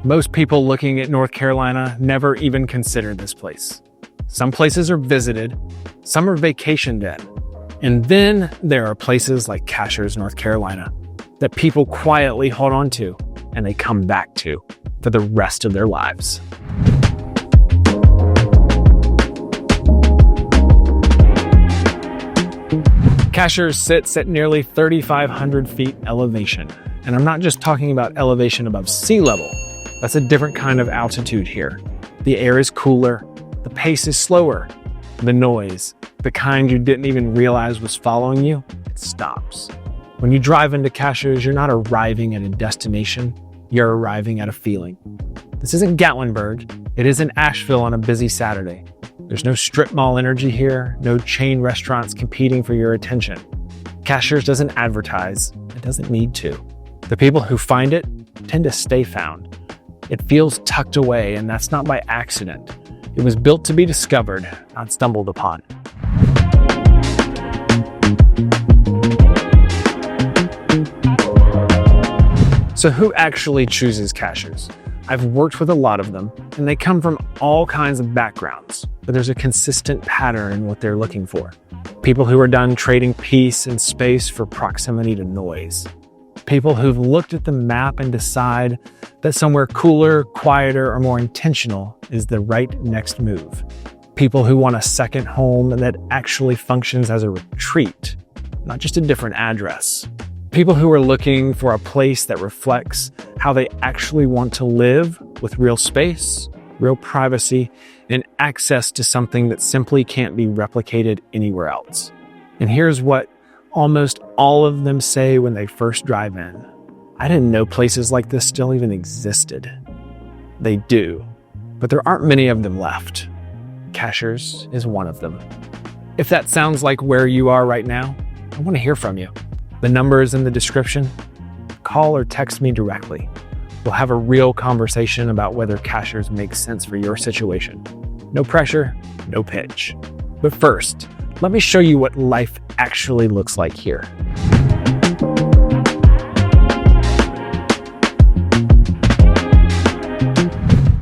Most people looking at North Carolina never even consider this place. Some places are visited, some are vacationed in. And then there are places like Cashiers, North Carolina, that people quietly hold on to and they come back to for the rest of their lives. Cashiers sits at nearly 3,500 feet elevation. And I'm not just talking about elevation above sea level. That's a different kind of altitude here. The air is cooler, the pace is slower. The noise, the kind you didn't even realize was following you, it stops. When you drive into Cashiers, you're not arriving at a destination, you're arriving at a feeling. This isn't Gatlinburg, it isn't Asheville on a busy Saturday. There's no strip mall energy here, no chain restaurants competing for your attention. Cashiers doesn't advertise, it doesn't need to. The people who find it tend to stay found. It feels tucked away, and that's not by accident. It was built to be discovered, not stumbled upon. So who actually chooses Cashiers? I've worked with a lot of them, and they come from all kinds of backgrounds, but there's a consistent pattern in what they're looking for. People who are done trading peace and space for proximity to noise. People who've looked at the map and decide that somewhere cooler, quieter, or more intentional is the right next move. People who want a second home that actually functions as a retreat, not just a different address. People who are looking for a place that reflects how they actually want to live with real space, real privacy, and access to something that simply can't be replicated anywhere else. And here's what almost all of them say when they first drive in. I didn't know places like this still even existed. They do, but there aren't many of them left. Cashiers is one of them. If that sounds like where you are right now, I want to hear from you. The number is in the description. Call or text me directly. We'll have a real conversation about whether Cashiers makes sense for your situation. No pressure, no pitch. But first, let me show you what life actually looks like here.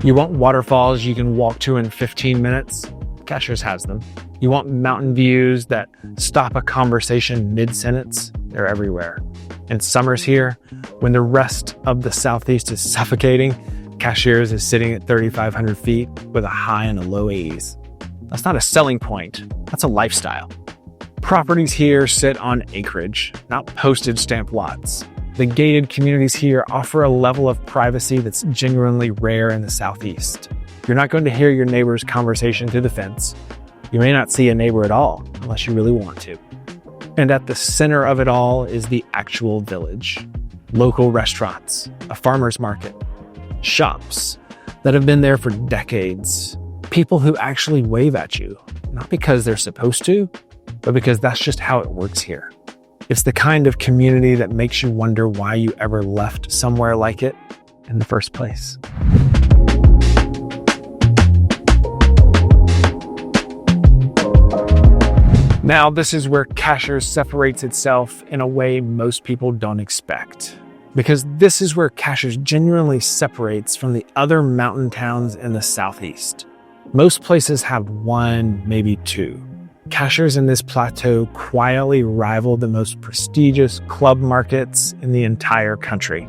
You want waterfalls you can walk to in 15 minutes? Cashiers has them. You want mountain views that stop a conversation mid-sentence? They're everywhere. And summer's here, when the rest of the Southeast is suffocating, Cashiers is sitting at 3,500 feet with a high and a low 80s. That's not a selling point, that's a lifestyle. Properties here sit on acreage, not postage stamp lots. The gated communities here offer a level of privacy that's genuinely rare in the Southeast. You're not going to hear your neighbor's conversation through the fence. You may not see a neighbor at all, unless you really want to. And at the center of it all is the actual village. Local restaurants, a farmer's market, shops that have been there for decades. People who actually wave at you, not because they're supposed to, but because that's just how it works here. It's the kind of community that makes you wonder why you ever left somewhere like it in the first place. Now, this is where Cashiers separates itself in a way most people don't expect. Because this is where Cashiers genuinely separates from the other mountain towns in the Southeast. Most places have one, maybe two. Cashiers in this plateau quietly rival the most prestigious club markets in the entire country,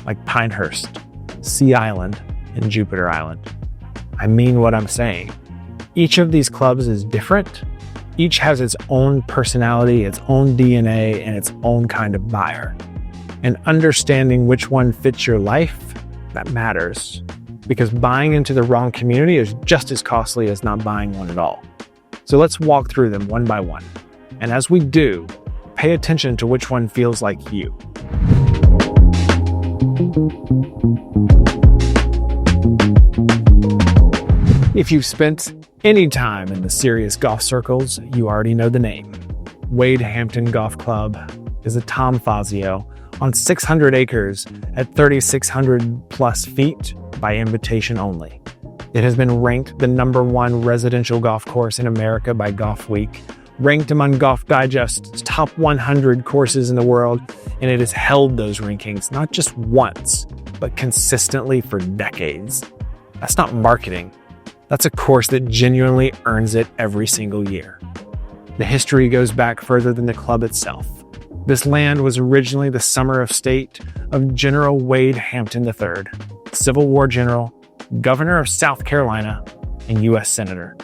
like Pinehurst, Sea Island, and Jupiter Island. I mean what I'm saying. Each of these clubs is different. Each has its own personality, its own DNA, and its own kind of buyer. And understanding which one fits your life, that matters. Because buying into the wrong community is just as costly as not buying one at all. So let's walk through them one by one. And as we do, pay attention to which one feels like you. If you've spent any time in the serious golf circles, you already know the name. Wade Hampton Golf Club is a Tom Fazio on 600 acres at 3,600 plus feet by invitation only. It has been ranked the #1 residential golf course in America by Golf Week, ranked among Golf Digest's top 100 courses in the world, and it has held those rankings not just once, but consistently for decades. That's not marketing. That's a course that genuinely earns it every single year. The history goes back further than the club itself. This land was originally the summer estate of General Wade Hampton III, Civil War general, governor of South Carolina, and U.S. Senator.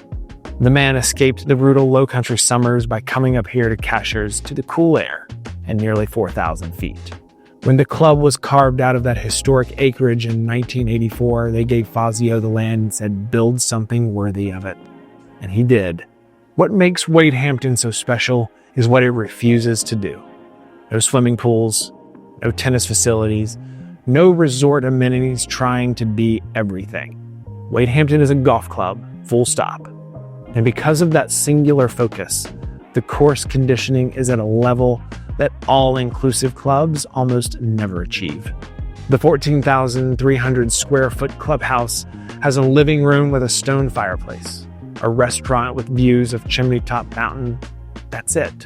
The man escaped the brutal low-country summers by coming up here to Cashiers to the cool air at nearly 4,000 feet. When the club was carved out of that historic acreage in 1984, they gave Fazio the land and said, build something worthy of it. And he did. What makes Wade Hampton so special is what it refuses to do. No swimming pools, no tennis facilities, no resort amenities trying to be everything. Wade Hampton is a golf club, full stop. And because of that singular focus, the course conditioning is at a level that all-inclusive clubs almost never achieve. The 14,300 square foot clubhouse has a living room with a stone fireplace, a restaurant with views of Chimney Top Mountain. That's it.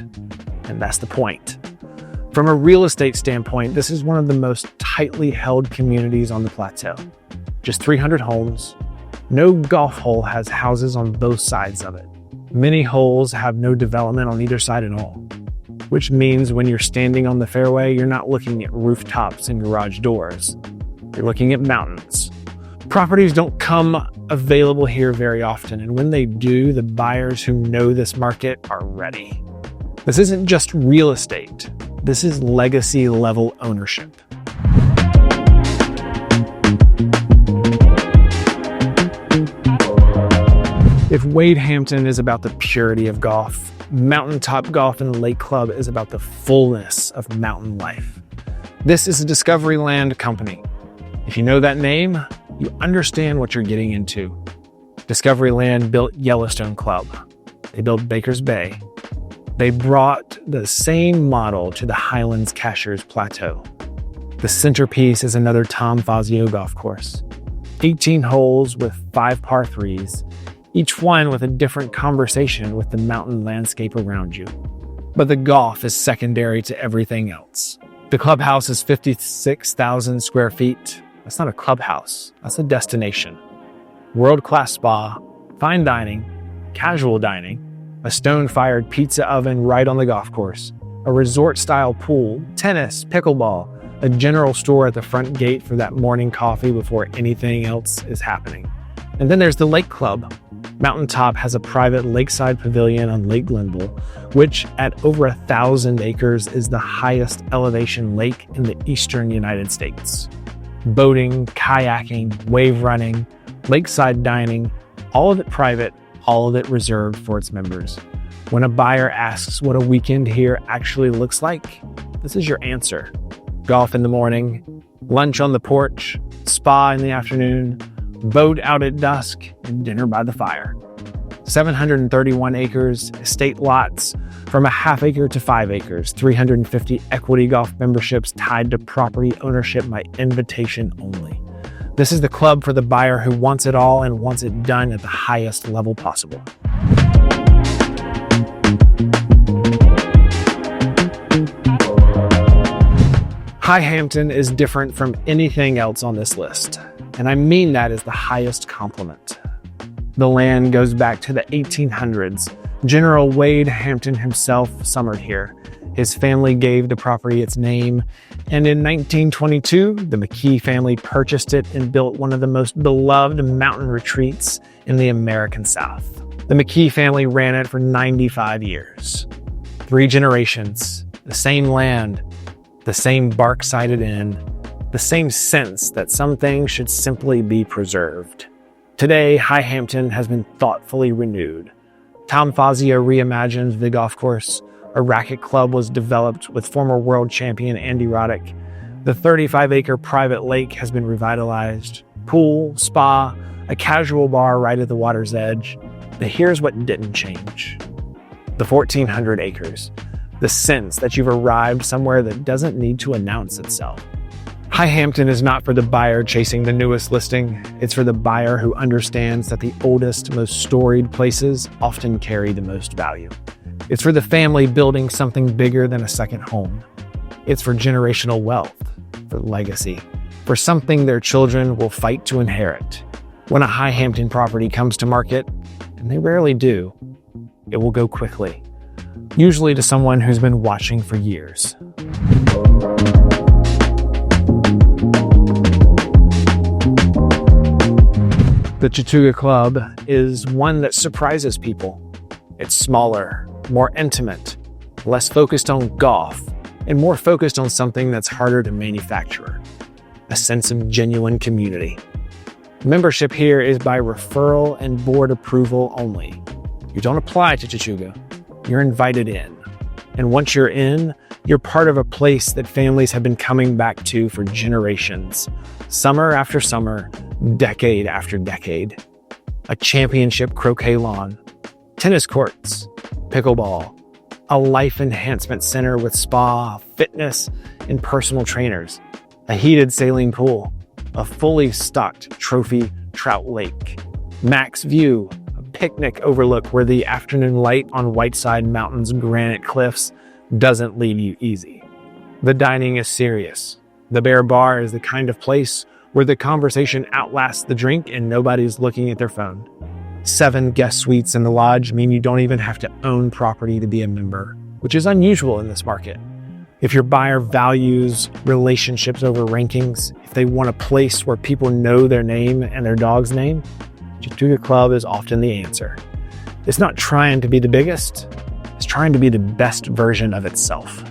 And that's the point. From a real estate standpoint, this is one of the most tightly held communities on the Plateau. Just 300 homes. No golf hole has houses on both sides of it. Many holes have no development on either side at all, which means when you're standing on the fairway, you're not looking at rooftops and garage doors. You're looking at mountains. Properties don't come available here very often, and when they do, the buyers who know this market are ready. This isn't just real estate. This is legacy-level ownership. If Wade Hampton is about the purity of golf, Mountaintop Golf and Lake Club is about the fullness of mountain life. This is a Discovery Land company. If you know that name, you understand what you're getting into. Discovery Land built Yellowstone Club. They built Baker's Bay. They brought the same model to the Highlands Cashiers Plateau. The centerpiece is another Tom Fazio golf course. 18 holes with 5 par 3s, each one with a different conversation with the mountain landscape around you. But the golf is secondary to everything else. The clubhouse is 56,000 square feet. That's not a clubhouse, that's a destination. World-class spa, fine dining, casual dining, a stone-fired pizza oven right on the golf course, a resort-style pool, tennis, pickleball, a general store at the front gate for that morning coffee before anything else is happening. And then there's the Lake Club. Mountaintop has a private lakeside pavilion on Lake Glenville, which at over 1,000 acres is the highest elevation lake in the eastern United States. Boating, kayaking, wave running, lakeside dining, all of it private, all of it reserved for its members. When a buyer asks what a weekend here actually looks like, this is your answer. Golf in the morning, lunch on the porch, spa in the afternoon, boat out at dusk, and dinner by the fire. 731 acres, estate lots from a half acre to 5 acres, 350 equity golf memberships tied to property ownership by invitation only. This is the club for the buyer who wants it all and wants it done at the highest level possible. High Hampton is different from anything else on this list, and I mean that as the highest compliment. The land goes back to the 1800s. General Wade Hampton himself summered here. His family gave the property its name, and in 1922, the McKee family purchased it and built one of the most beloved mountain retreats in the American South. The McKee family ran it for 95 years. 3 generations, the same land, the same bark-sided inn, the same sense that some things should simply be preserved. Today, High Hampton has been thoughtfully renewed. Tom Fazio reimagined the golf course. A racket club was developed with former world champion Andy Roddick. The 35-acre private lake has been revitalized. Pool, spa, a casual bar right at the water's edge. But here's what didn't change. The 1,400 acres. The sense that you've arrived somewhere that doesn't need to announce itself. High Hampton is not for the buyer chasing the newest listing. It's for the buyer who understands that the oldest, most storied places often carry the most value. It's for the family building something bigger than a second home. It's for generational wealth, for legacy, for something their children will fight to inherit. When a high Hampton property comes to market, and they rarely do, it will go quickly, usually to someone who's been watching for years. The Chattooga Club is one that surprises people. It's smaller, more intimate, less focused on golf, and more focused on something that's harder to manufacture: a sense of genuine community. Membership here is by referral and board approval only. You don't apply to Chattooga, you're invited in. And once you're in, you're part of a place that families have been coming back to for generations, summer after summer, decade after decade. A championship croquet lawn, tennis courts, pickleball, a life enhancement center with spa, fitness, and personal trainers, a heated saline pool, a fully stocked trophy trout lake, max view, a picnic overlook where the afternoon light on Whiteside Mountain's granite cliffs doesn't leave you easy. The dining is serious. The Bear Bar is the kind of place where the conversation outlasts the drink and nobody's looking at their phone. 7 guest suites in the lodge mean you don't even have to own property to be a member, which is unusual in this market. If your buyer values relationships over rankings, if they want a place where people know their name and their dog's name, Chattooga Club is often the answer. It's not trying to be the biggest, it's trying to be the best version of itself.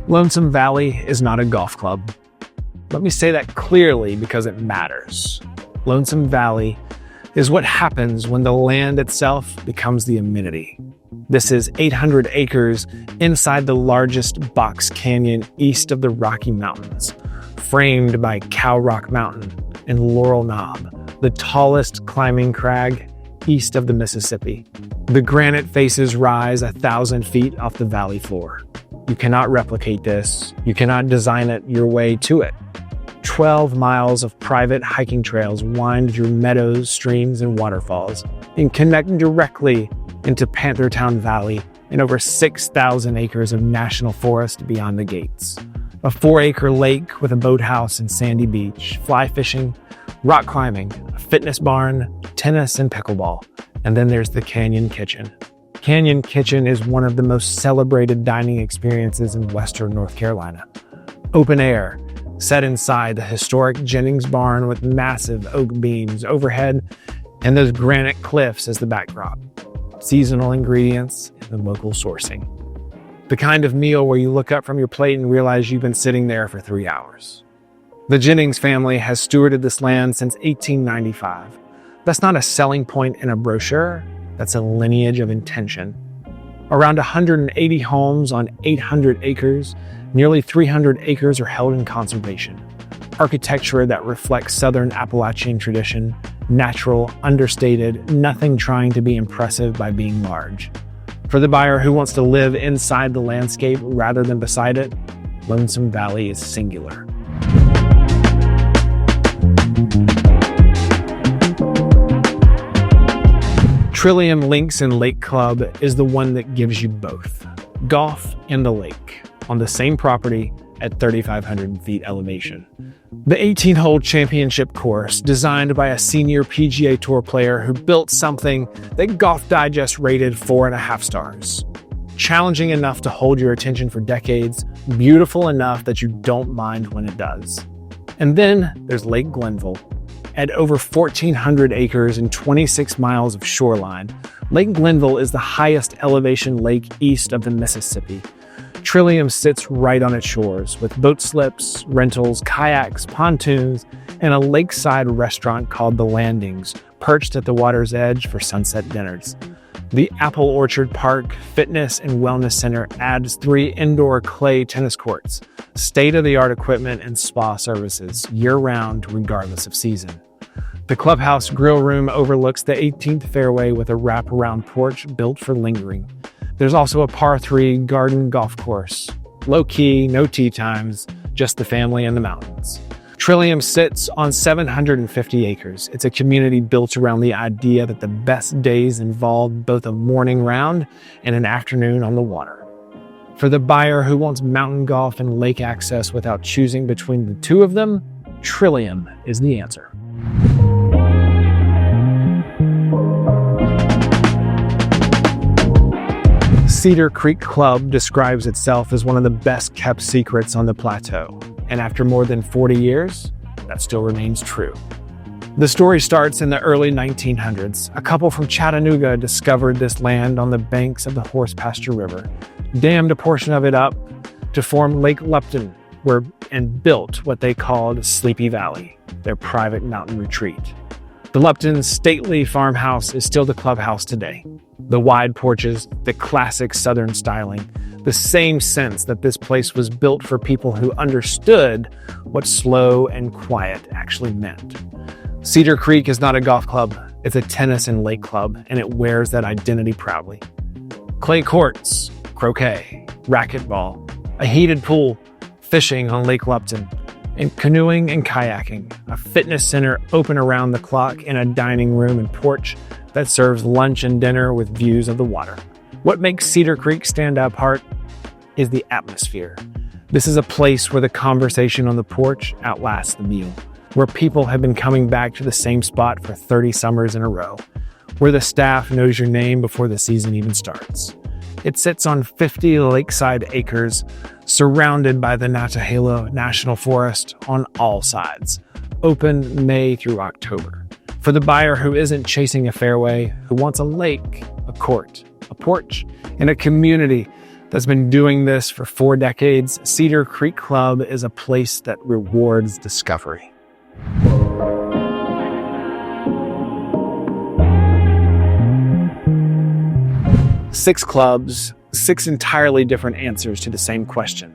Lonesome Valley is not a golf club. Let me say that clearly because it matters. Lonesome Valley is what happens when the land itself becomes the amenity. This is 800 acres inside the largest box canyon east of the Rocky Mountains, framed by Cow Rock Mountain and Laurel Knob, the tallest climbing crag east of the Mississippi. The granite faces rise 1,000 feet off the valley floor. You cannot replicate this. You cannot design it your way to it. 12 miles of private hiking trails wind through meadows, streams, and waterfalls and connect directly into Panthertown Valley and over 6,000 acres of national forest beyond the gates. A 4-acre lake with a boathouse and sandy beach, fly fishing, rock climbing, a fitness barn, tennis, and pickleball. And then there's the Canyon Kitchen. Canyon Kitchen is one of the most celebrated dining experiences in Western North Carolina. Open air, set inside the historic Jennings barn with massive oak beams overhead and those granite cliffs as the backdrop. Seasonal ingredients and local sourcing. The kind of meal where you look up from your plate and realize you've been sitting there for 3 hours. The Jennings family has stewarded this land since 1895. That's not a selling point in a brochure. That's a lineage of intention. Around 180 homes on 800 acres, nearly 300 acres are held in conservation. Architecture that reflects Southern Appalachian tradition, natural, understated, nothing trying to be impressive by being large. For the buyer who wants to live inside the landscape rather than beside it, Lonesome Valley is singular. Trillium Links and Lake Club is the one that gives you both, golf and the lake, on the same property at 3,500 feet elevation. The 18-hole championship course, designed by a senior PGA Tour player who built something that Golf Digest rated 4.5 stars. Challenging enough to hold your attention for decades, beautiful enough that you don't mind when it does. And then there's Lake Glenville. At over 1,400 acres and 26 miles of shoreline, Lake Glenville is the highest elevation lake east of the Mississippi. Trillium sits right on its shores with boat slips, rentals, kayaks, pontoons, and a lakeside restaurant called The Landings, perched at the water's edge for sunset dinners. The Apple Orchard Park Fitness and Wellness Center adds 3 indoor clay tennis courts, state-of-the-art equipment, and spa services year-round regardless of season. The clubhouse grill room overlooks the 18th fairway with a wraparound porch built for lingering. There's also a par 3 garden golf course. Low-key, no tee times, just the family and the mountains. Trillium sits on 750 acres. It's a community built around the idea that the best days involve both a morning round and an afternoon on the water. For the buyer who wants mountain golf and lake access without choosing between the two of them, Trillium is the answer. Cedar Creek Club describes itself as one of the best kept secrets on the Plateau, and after more than 40 years, that still remains true. The story starts in the early 1900s. A couple from Chattanooga discovered this land on the banks of the Horse Pasture River, dammed a portion of it up to form Lake Lupton, and built what they called Sleepy Valley, their private mountain retreat. The Lupton stately farmhouse is still the clubhouse today. The wide porches, the classic Southern styling, the same sense that this place was built for people who understood what slow and quiet actually meant. Cedar Creek is not a golf club, it's a tennis and lake club, and it wears that identity proudly. Clay courts, croquet, racquetball, a heated pool, fishing on Lake Lupton, and canoeing and kayaking, a fitness center open around the clock, and a dining room and porch that serves lunch and dinner with views of the water. What makes Cedar Creek stand apart is the atmosphere. This is a place where the conversation on the porch outlasts the meal, where people have been coming back to the same spot for 30 summers in a row, where the staff knows your name before the season even starts. It sits on 50 lakeside acres, surrounded by the Nantahala National Forest on all sides, open May through October. For the buyer who isn't chasing a fairway, who wants a lake, a court, a porch, and a community that's been doing this for 4 decades, Cedar Creek Club is a place that rewards discovery. Six clubs, 6 entirely different answers to the same question.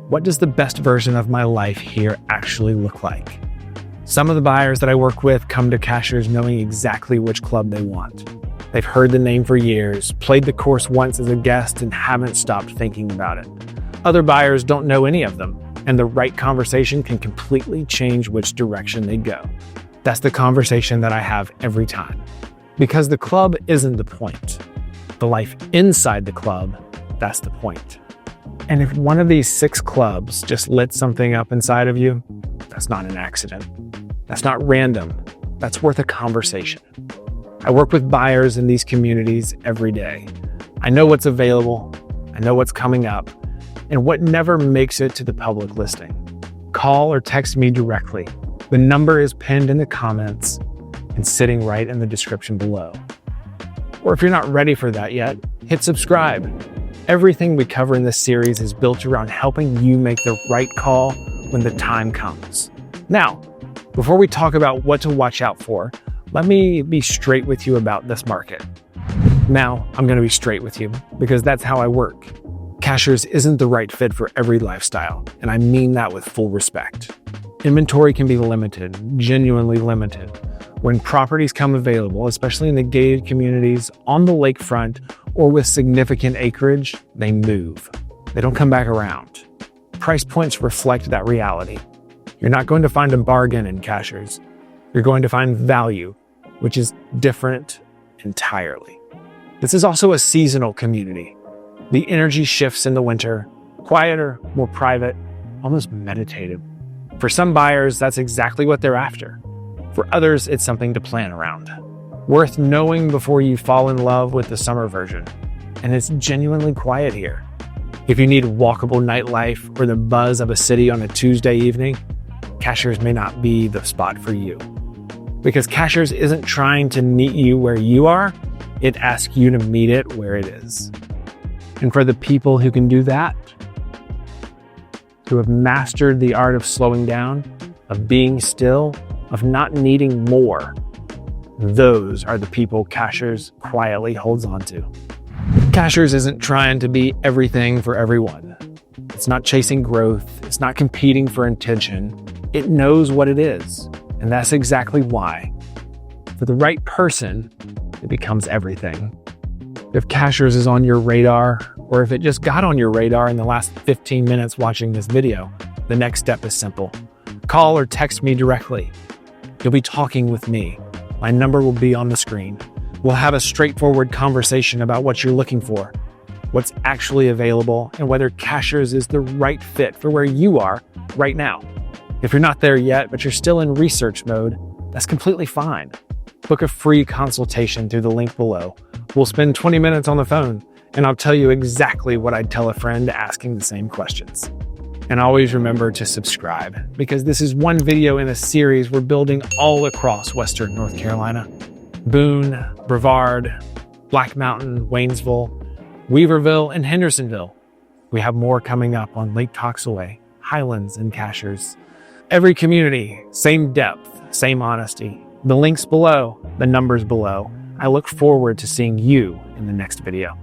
What does the best version of my life here actually look like? Some of the buyers that I work with come to Cashiers knowing exactly which club they want. They've heard the name for years, played the course once as a guest, and haven't stopped thinking about it. Other buyers don't know any of them, and the right conversation can completely change which direction they go. That's the conversation that I have every time. Because the club isn't the point. The life inside the club, that's the point. And if one of these 6 clubs just lit something up inside of you, that's not an accident. That's not random. That's worth a conversation. I work with buyers in these communities every day. I know what's available, I know what's coming up, and what never makes it to the public listing. Call or text me directly. The number is pinned in the comments and sitting right in the description below. Or if you're not ready for that yet, hit subscribe. Everything we cover in this series is built around helping you make the right call when the time comes. Now, before we talk about what to watch out for, let me be straight with you about this market. Now, I'm going to be straight with you because that's how I work. Cashiers isn't the right fit for every lifestyle, and I mean that with full respect. Inventory can be limited, genuinely limited. When properties come available, especially in the gated communities, on the lakefront, or with significant acreage, they move. They don't come back around. Price points reflect that reality. You're not going to find a bargain in Cashiers. You're going to find value, which is different entirely. This is also a seasonal community. The energy shifts in the winter, quieter, more private, almost meditative. For some buyers, that's exactly what they're after. For others, it's something to plan around. Worth knowing before you fall in love with the summer version. And it's genuinely quiet here. If you need walkable nightlife or the buzz of a city on a Tuesday evening, Cashiers may not be the spot for you. Because Cashiers isn't trying to meet you where you are, it asks you to meet it where it is. And for the people who can do that, who have mastered the art of slowing down, of being still, of not needing more, those are the people Cashiers quietly holds on to. Cashiers isn't trying to be everything for everyone. It's not chasing growth. It's not competing for attention. It knows what it is. And that's exactly why. For the right person, it becomes everything. If Cashiers is on your radar, or if it just got on your radar in the last 15 minutes watching this video, the next step is simple. Call or text me directly. You'll be talking with me. My number will be on the screen. We'll have a straightforward conversation about what you're looking for, what's actually available, and whether Cashiers is the right fit for where you are right now. If you're not there yet, but you're still in research mode, that's completely fine. Book a free consultation through the link below. We'll spend 20 minutes on the phone, and I'll tell you exactly what I'd tell a friend asking the same questions. And always remember to subscribe, because this is one video in a series we're building all across Western North Carolina. Boone, Brevard, Black Mountain, Waynesville, Weaverville, and Hendersonville. We have more coming up on Lake Coxaway, Highlands, and Cashiers. Every community, same depth, same honesty. The links below, the numbers below. I look forward to seeing you in the next video.